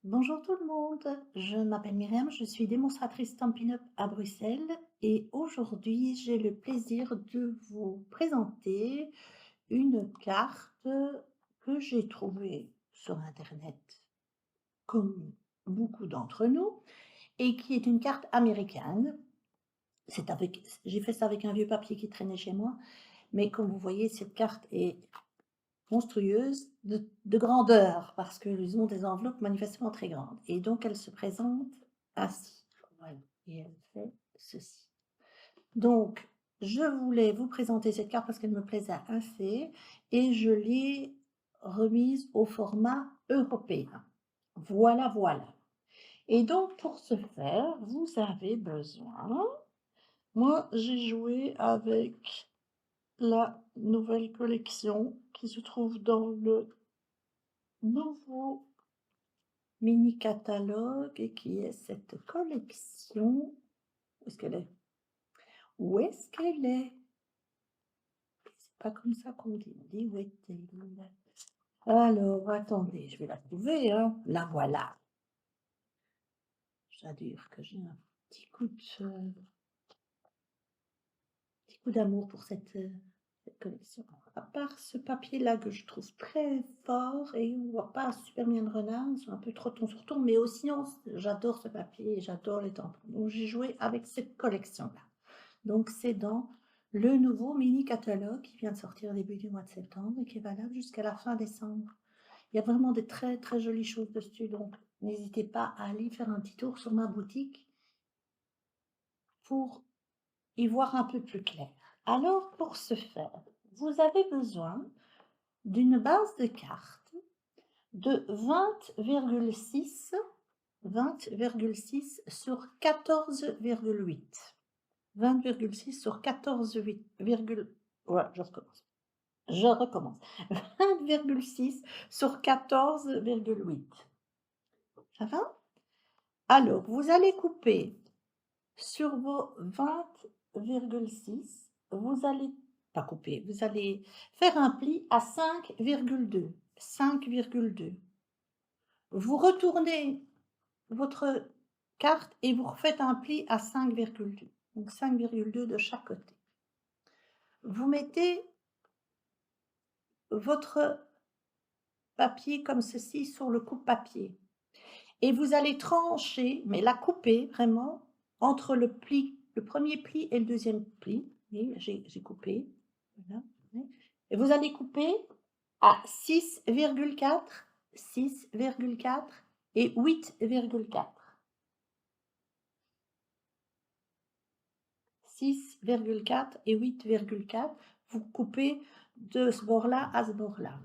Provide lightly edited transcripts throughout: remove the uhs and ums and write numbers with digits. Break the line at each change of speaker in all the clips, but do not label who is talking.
Bonjour tout le monde, je m'appelle Myriam, je suis démonstratrice Stampin' Up à Bruxelles et aujourd'hui j'ai le plaisir de vous présenter une carte que j'ai trouvée sur internet comme beaucoup d'entre nous et qui est une carte américaine. J'ai fait ça avec un vieux papier qui traînait chez moi, mais comme vous voyez cette carte est monstrueuse de grandeur, parce qu'ils ont des enveloppes manifestement très grandes. Et donc, elle se présente ainsi. Voilà. Et elle fait ceci. Donc, je voulais vous présenter cette carte parce qu'elle me plaisait assez et je l'ai remise au format européen. Voilà, voilà. Et donc, pour ce faire, vous avez besoin... Moi, j'ai joué avec la nouvelle collection qui se trouve dans le nouveau mini catalogue et qui est cette collection. Où est-ce qu'elle est? Où est-ce qu'elle est? C'est pas comme ça qu'on dit. On dit où est-elle? Alors, attendez, je vais la trouver, hein. La voilà. J'adore que j'ai un petit coup d'amour pour cette collection. À part ce papier-là que je trouve très fort et on ne voit pas super bien le renard, c'est un peu trop ton sur ton, mais aussi j'adore ce papier et j'adore les tampons. Donc j'ai joué avec cette collection-là. Donc c'est dans le nouveau mini catalogue qui vient de sortir au début du mois de septembre et qui est valable jusqu'à la fin décembre. Il y a vraiment des très très jolies choses dessus, donc n'hésitez pas à aller faire un petit tour sur ma boutique pour y voir un peu plus clair. Alors, pour ce faire, vous avez besoin d'une base de cartes de 20,6 sur 14,8. 20,6 sur 14,8, ouais, je recommence. 20,6 sur 14,8. Ça va? Alors, vous allez couper sur vos 20,6, vous allez pas couper, vous allez faire un pli à 5,2. 5,2. Vous retournez votre carte et vous refaites un pli à 5,2. Donc 5,2 de chaque côté. Vous mettez votre papier comme ceci sur le coupe-papier et vous allez trancher, mais la couper vraiment entre le premier pli et le deuxième pli. Et j'ai coupé, voilà. Et vous allez couper à 6,4, 6,4 et 8,4. 6,4 et 8,4. Vous coupez de ce bord-là à ce bord-là.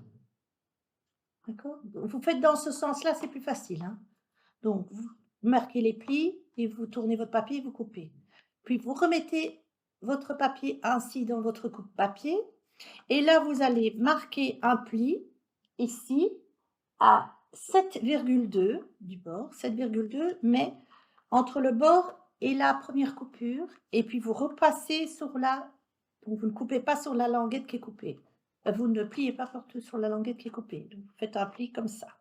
D'accord? Vous faites dans ce sens-là, c'est plus facile, hein. Donc, vous marquez les plis et vous tournez votre papier et vous coupez. Puis, vous remettez votre papier ainsi dans votre coupe-papier. Et là, vous allez marquer un pli ici à 7,2 du bord, 7,2, mais entre le bord et la première coupure. Et puis, vous repassez sur la... Donc, vous ne coupez pas sur la languette qui est coupée. Vous ne pliez pas partout sur la languette qui est coupée. Donc, vous faites un pli comme ça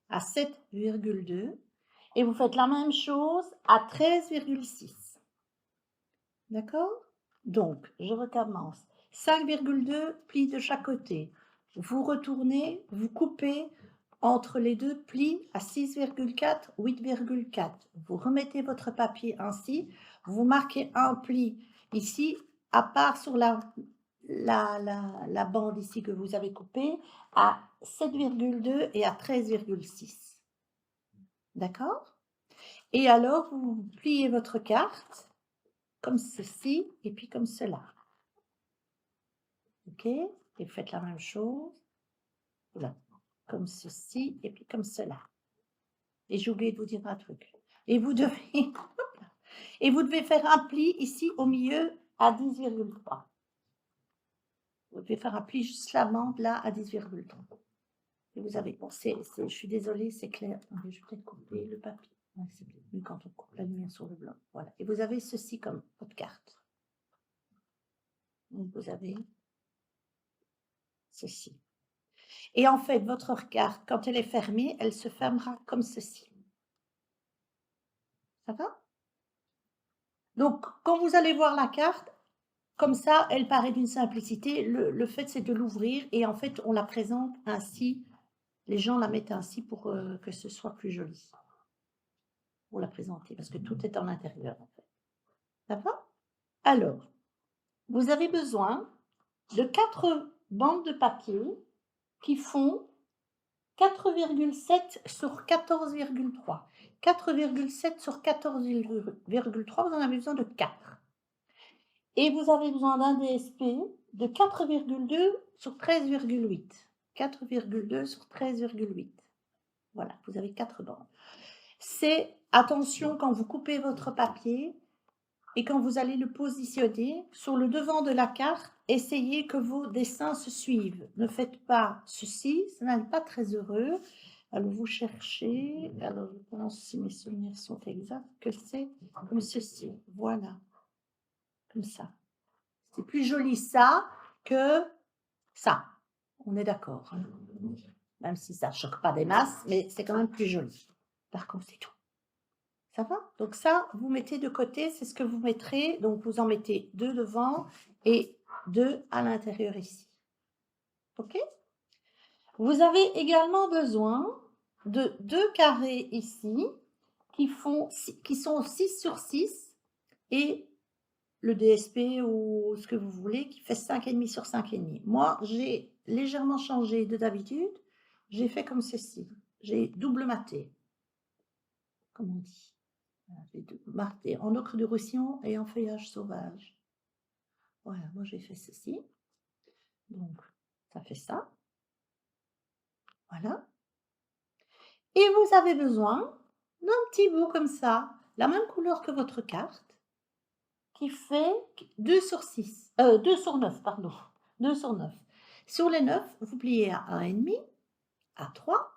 à 7,2 et vous faites la même chose à 13,6. D'accord? Donc, je recommence. 5,2 plis de chaque côté. Vous retournez, vous coupez entre les deux plis à 6,4, 8,4. Vous remettez votre papier ainsi. Vous marquez un pli ici, à part sur la bande ici que vous avez coupée, à 7,2 et à 13,6. D'accord? Et alors, vous pliez votre carte comme ceci et puis comme cela. OK? Et vous faites la même chose. Voilà. Comme ceci et puis comme cela. Et j'ai oublié de vous dire un truc. Et vous devez, et vous devez faire un pli ici au milieu à 10,3. Vous devez faire un pli juste la bande là à 10,3. Et vous avez, bon, je suis désolée, c'est clair. Attendez, je vais peut-être couper le papier. Ouais, c'est mieux quand on coupe la lumière sur le blanc. Voilà. Et vous avez ceci comme votre carte. Donc vous avez ceci. Et en fait, votre carte, quand elle est fermée, elle se fermera comme ceci. Ça va? Donc, quand vous allez voir la carte, comme ça, elle paraît d'une simplicité. Le fait, c'est de l'ouvrir et en fait, on la présente ainsi. Les gens la mettent ainsi pour que ce soit plus joli, pour la présenter, parce que tout est en l'intérieur, en fait. Ça va? Alors, vous avez besoin de 4 bandes de papier qui font 4,7 sur 14,3. 4,7 sur 14,3, vous en avez besoin de 4. Et vous avez besoin d'un DSP de 4,2 sur 13,8. 4,2 sur 13,8. Voilà, vous avez 4 bandes. C'est, attention, quand vous coupez votre papier et quand vous allez le positionner sur le devant de la carte, essayez que vos dessins se suivent. Ne faites pas ceci, ça n'est pas très heureux. Alors vous cherchez, alors je pense, si mes souvenirs sont exacts, que c'est comme ceci. Voilà, comme ça. C'est plus joli ça que ça. On est d'accord, hein. Même si ça ne choque pas des masses, mais c'est quand même plus joli. Par contre, c'est tout. Ça va? Donc ça, vous mettez de côté, c'est ce que vous mettrez. Donc vous en mettez 2 devant et 2 à l'intérieur ici. OK? Vous avez également besoin de 2 carrés ici qui sont 6 sur 6 et le DSP ou ce que vous voulez qui fait 5,5 sur 5,5. Moi, j'ai légèrement changé de d'habitude. J'ai fait comme ceci. J'ai double maté, comme on dit. J'ai maté en ocre de Roussillon et en feuillage sauvage. Voilà, moi j'ai fait ceci. Donc, ça fait ça. Voilà. Et vous avez besoin d'un petit bout comme ça, la même couleur que votre carte, qui fait 2 sur 6, 2 sur 9, pardon, 2 sur 9. Sur les 9, vous pliez à 1,5, à 3,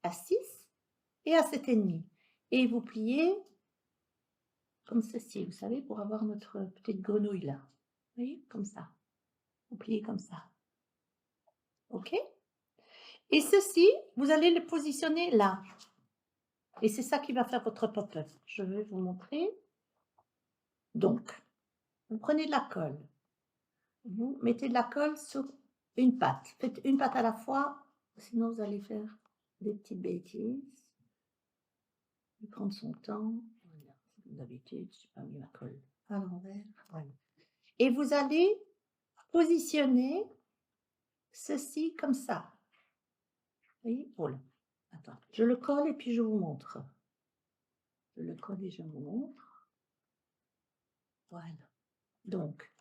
à 6 et à 7,5. Et vous pliez comme ceci, vous savez, pour avoir notre petite grenouille là. Vous voyez, comme ça. Vous pliez comme ça. OK? Et ceci, vous allez le positionner là. Et c'est ça qui va faire votre pop-up. Je vais vous montrer. Donc, vous prenez de la colle. Vous mettez de la colle sur une patte. Faites une patte à la fois, sinon vous allez faire des petites bêtises. Je vais prendre son temps. Voilà. Comme d'habitude, je n'ai pas mis la colle à l'envers. Voilà. Et vous allez positionner ceci comme ça. Vous voyez? Voilà. Attends, je le colle et puis je vous montre. Je le colle et je vous montre. Voilà. Donc,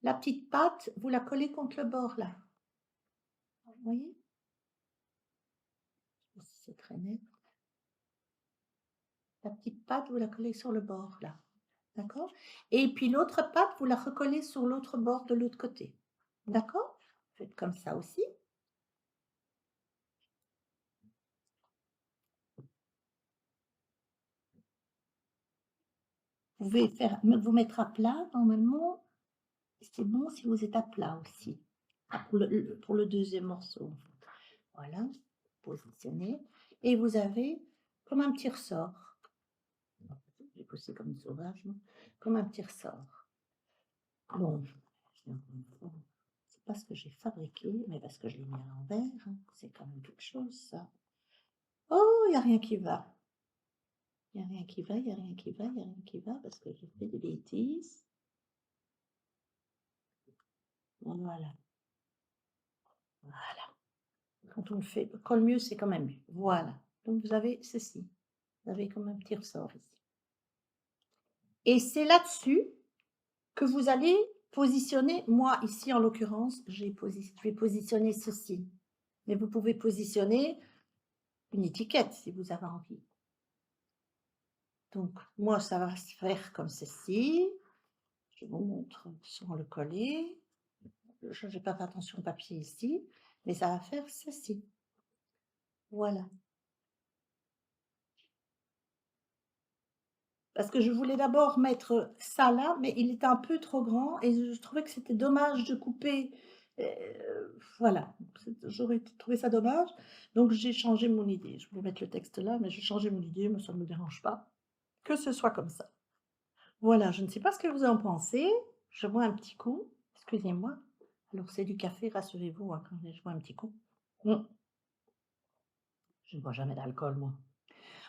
la petite patte, vous la collez contre le bord là. Vous voyez? Je sais pas si c'est très net. La petite patte, vous la collez sur le bord là. D'accord? Et puis l'autre patte, vous la recollez sur l'autre bord de l'autre côté. D'accord? Faites comme ça aussi. Vous pouvez vous mettre à plat normalement. C'est bon si vous êtes à plat aussi. Pour le deuxième morceau. Voilà. Positionnez. Et vous avez comme un petit ressort. J'ai poussé comme une sauvage, non? Comme un petit ressort. Bon, c'est pas ce que j'ai fabriqué, mais parce que je l'ai mis à l'envers, hein. C'est quand même quelque chose, ça. Oh, il n'y a rien qui va. Il n'y a rien qui va, il n'y a rien qui va, il n'y a rien qui va, parce que j'ai fait des bêtises. Voilà. Voilà. Quand on le fait, quand le mieux, c'est quand même mieux. Voilà. Donc, vous avez ceci. Vous avez comme un petit ressort ici. Et c'est là-dessus que vous allez positionner, moi ici en l'occurrence, je vais positionner ceci. Mais vous pouvez positionner une étiquette si vous avez envie. Donc, moi, ça va se faire comme ceci. Je vous montre sans le coller. Je n'ai pas fait attention au papier ici, mais ça va faire ceci. Voilà. Parce que je voulais d'abord mettre ça là, mais il était un peu trop grand et je trouvais que c'était dommage de couper Voilà, j'aurais trouvé ça dommage, donc j'ai changé mon idée. Je vais mettre le texte là, mais j'ai changé mon idée, mais ça ne me dérange pas que ce soit comme ça. Voilà, je ne sais pas ce que vous en pensez. Je bois un petit coup, excusez-moi. Alors c'est du café, rassurez-vous, hein, quand je bois un petit coup. Mmh, je ne bois jamais d'alcool moi.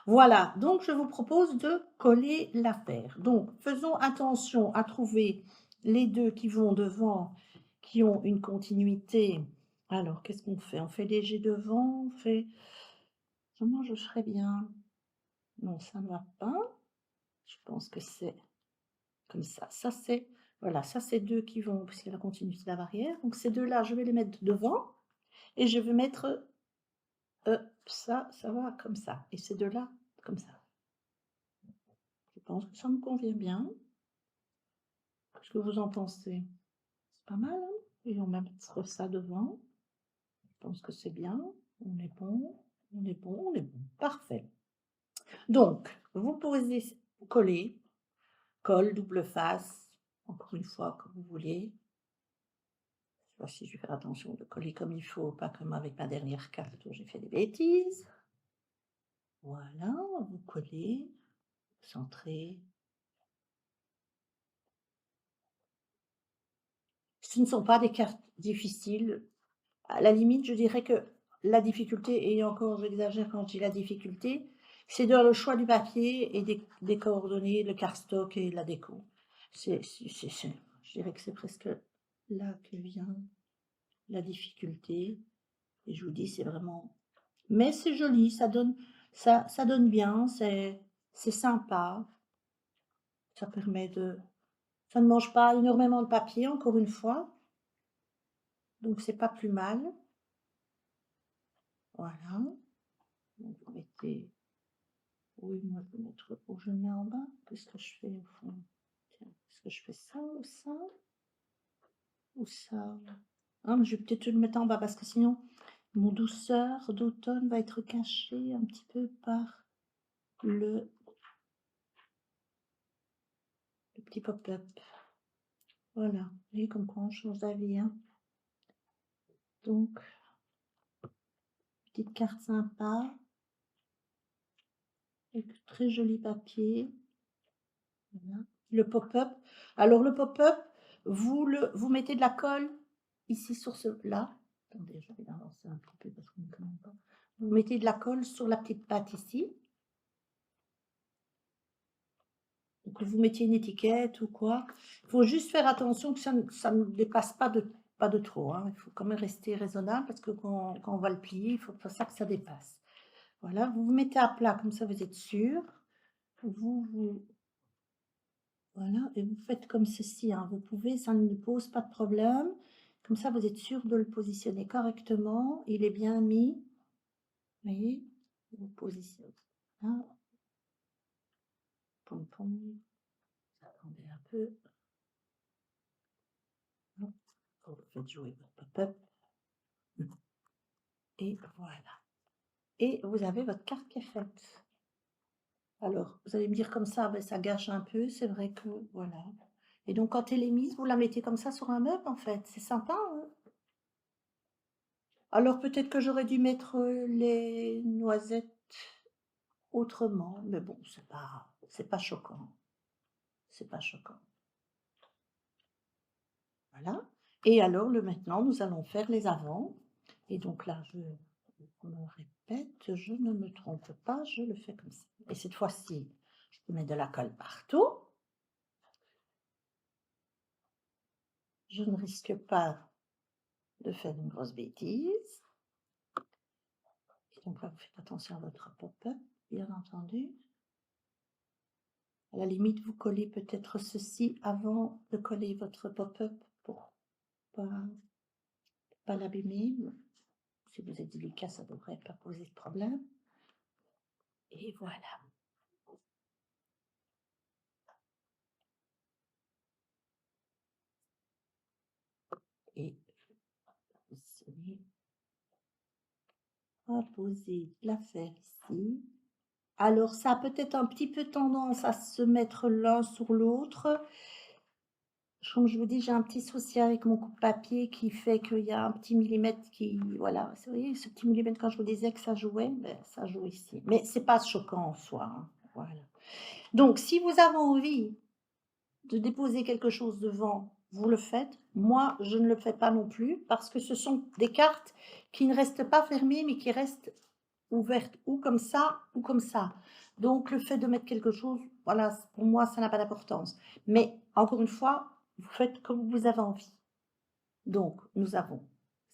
Voilà, donc je vous propose de coller l'affaire. Donc faisons attention à trouver les 2 qui vont devant, qui ont une continuité. Alors qu'est-ce qu'on fait? On fait léger devant, on fait comment je ferais bien? Non, ça ne va pas. Je pense que c'est comme ça. Ça c'est voilà, ça c'est 2 qui vont parce qu'il y a la continuité de la barrière. Donc ces 2 là, je vais les mettre devant et je vais mettre, ça va comme ça et ces 2 là comme ça. Je pense que ça me convient bien. Qu'est-ce que vous en pensez? C'est pas mal, hein? Et on va mettre ça devant. Je pense que c'est bien. On est bon, on est bon, on est bon. Parfait. Donc, vous pouvez coller, colle, double face, encore une fois, comme vous voulez. Cette fois-ci, je vais faire attention de coller comme il faut, pas comme avec ma dernière carte où j'ai fait des bêtises. Voilà, vous collez, centrez. Ce ne sont pas des cartes difficiles. À la limite, je dirais que la difficulté, et encore j'exagère quand je dis la difficulté, c'est dans le choix du papier et des coordonnées, le cardstock et la déco. Je dirais que c'est presque là que vient la difficulté. Et je vous dis, c'est vraiment. Mais c'est joli, ça donne bien, c'est sympa. Ça permet de. Ça ne mange pas énormément de papier, encore une fois, donc c'est pas plus mal. Voilà. Donc vous mettez. Oui, moi je vais mettre où je mets en bas. Qu'est-ce que je fais au fond? Tiens, est-ce que je fais ça ou ça? Ou ça? Ah, mais je vais peut-être le mettre en bas parce que sinon mon douceur d'automne va être caché un petit peu par le, le petit pop-up. Voilà. Vous voyez comme quoi on change d'avis, hein. Donc, petite carte sympa. Avec très joli papier. Voilà. Le pop-up. Alors le pop-up, vous mettez de la colle ici sur ce là. Attendez, je vais l'avancer un petit peu parce qu'on ne connaît pas. Vous mettez de la colle sur la petite patte ici. Donc vous mettiez une étiquette ou quoi. Il faut juste faire attention que ça ne dépasse pas de trop, hein. Il faut quand même rester raisonnable parce que quand on va le plier, il faut pas ça que ça dépasse. Voilà, vous vous mettez à plat comme ça vous êtes sûr. Vous voilà, et vous faites comme ceci, hein. Vous pouvez, ça ne pose pas de problème. Comme ça, vous êtes sûr de le positionner correctement. Il est bien mis. Vous voyez? Vous positionnez. Là. Pom, pom. Attendez un peu. Hop. Vous faites jouer votre pop-up. Et voilà. Et vous avez votre carte qui est faite. Alors, vous allez me dire comme ça, ben, ça gâche un peu. C'est vrai que, voilà. Et donc, quand elle est mise, vous la mettez comme ça sur un meuble, en fait. C'est sympa, hein? Alors peut-être que j'aurais dû mettre, les noisettes autrement, mais bon, c'est pas choquant, c'est pas choquant. Voilà et alors le maintenant, nous allons faire les avants et donc là, je me répète, je ne me trompe pas, je le fais comme ça et cette fois-ci, je mets de la colle partout. Je ne risque pas de faire une grosse bêtise et donc là, vous faites attention à votre pop-up, bien entendu. À la limite, vous collez peut-être ceci avant de coller votre pop-up pour pas l'abîmer. Si vous êtes délicat, ça ne devrait pas poser de problème. Et voilà. Et on va poser l'affaire ici. Alors, ça a peut-être un petit peu tendance à se mettre l'un sur l'autre. Comme je vous dis, j'ai un petit souci avec mon coupe-papier qui fait qu'il y a un petit millimètre qui voilà, vous voyez ce petit millimètre quand je vous disais que ça jouait, beh, ça joue ici. Mais c'est pas choquant en soi, hein, voilà. Donc si vous avez envie de déposer quelque chose devant, vous le faites. Moi, je ne le fais pas non plus parce que ce sont des cartes qui ne restent pas fermées, mais qui restent ouvertes ou comme ça ou comme ça. Donc le fait de mettre quelque chose, voilà, pour moi, ça n'a pas d'importance. Mais encore une fois, vous faites comme vous avez envie. Donc nous avons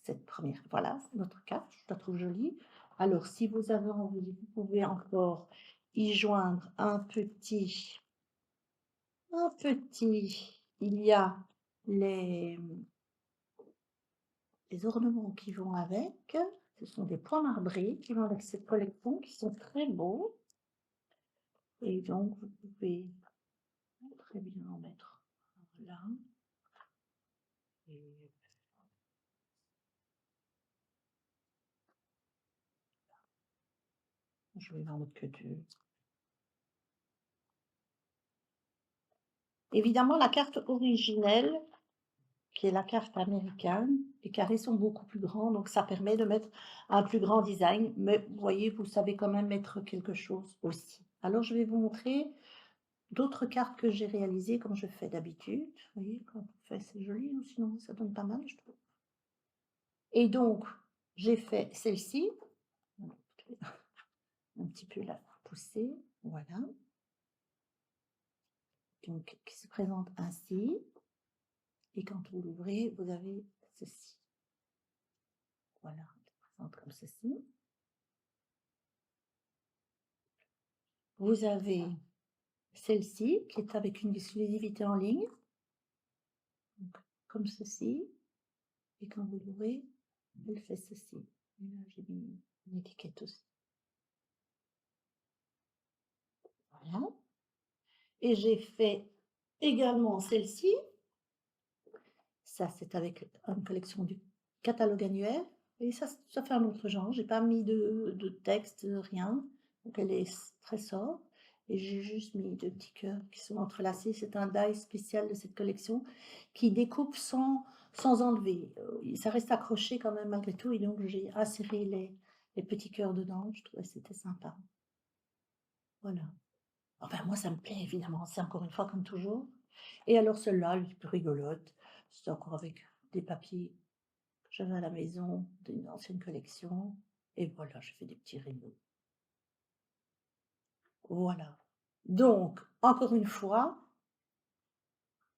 cette première, voilà, c'est notre carte, je la trouve jolie. Alors si vous avez envie, vous pouvez encore y joindre il y a les ornements qui vont avec. Ce sont des points marbrés qui vont avec cette collection, qui sont très beaux. Et donc, vous pouvez très bien en mettre là. Et je vais en mettre que deux. Évidemment, la carte originelle, qui est la carte américaine, les carrés sont beaucoup plus grands, donc ça permet de mettre un plus grand design. Mais vous voyez, vous savez quand même mettre quelque chose aussi. Alors, je vais vous montrer d'autres cartes que j'ai réalisées comme je fais d'habitude. Vous voyez, quand on fait, c'est joli, ou sinon ça donne pas mal, je trouve. Et donc, j'ai fait celle-ci. Un petit peu la pousser, voilà. Donc, qui se présente ainsi. Et quand vous l'ouvrez, vous avez ceci. Voilà, elle se présente comme ceci. Vous avez celle-ci qui est avec une exclusivité en ligne. Donc, comme ceci. Et quand vous l'ouvrez, elle fait ceci. Et là, j'ai mis une étiquette aussi. Voilà. Et j'ai fait également celle-ci. Ça, c'est avec une collection du catalogue annuel. Et ça fait un autre genre. J'ai pas mis de texte, rien. Donc elle est très sobre. Et j'ai juste mis deux petits cœurs qui sont entrelacés. C'est un die spécial de cette collection qui découpe sans enlever. Ça reste accroché quand même malgré tout. Et donc j'ai inséré les petits cœurs dedans. Je trouvais que c'était sympa. Voilà. Enfin, moi, ça me plaît, évidemment. C'est encore une fois comme toujours. Et alors, celle-là, elle est plus rigolote. C'est encore avec des papiers que j'avais à la maison, d'une ancienne collection. Et voilà, je fais des petits rideaux. Voilà. Donc, encore une fois,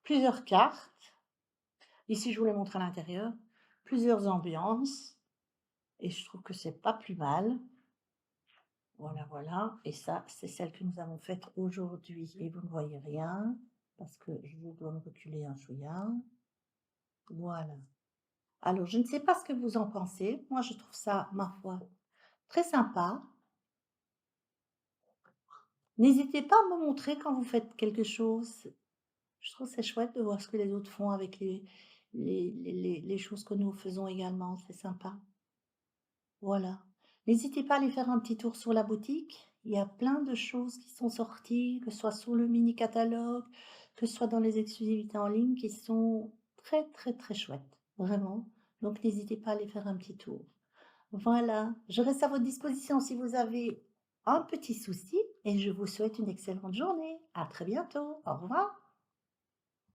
plusieurs cartes. Ici, je vous les montre à l'intérieur. Plusieurs ambiances. Et je trouve que c'est pas plus mal. Voilà, voilà. Et ça, c'est celle que nous avons faite aujourd'hui. Et vous ne voyez rien parce que je dois me reculer un chouïa. Voilà. Alors, je ne sais pas ce que vous en pensez. Moi, je trouve ça, ma foi, très sympa. N'hésitez pas à me montrer quand vous faites quelque chose. Je trouve c'est chouette de voir ce que les autres font avec les choses que nous faisons également. C'est sympa. Voilà. N'hésitez pas à aller faire un petit tour sur la boutique. Il y a plein de choses qui sont sorties, que ce soit sur le mini catalogue, que ce soit dans les exclusivités en ligne, qui sont très, très, très chouettes. Vraiment. Donc, n'hésitez pas à aller faire un petit tour. Voilà, je reste à votre disposition si vous avez un petit souci et je vous souhaite une excellente journée. À très bientôt. Au revoir.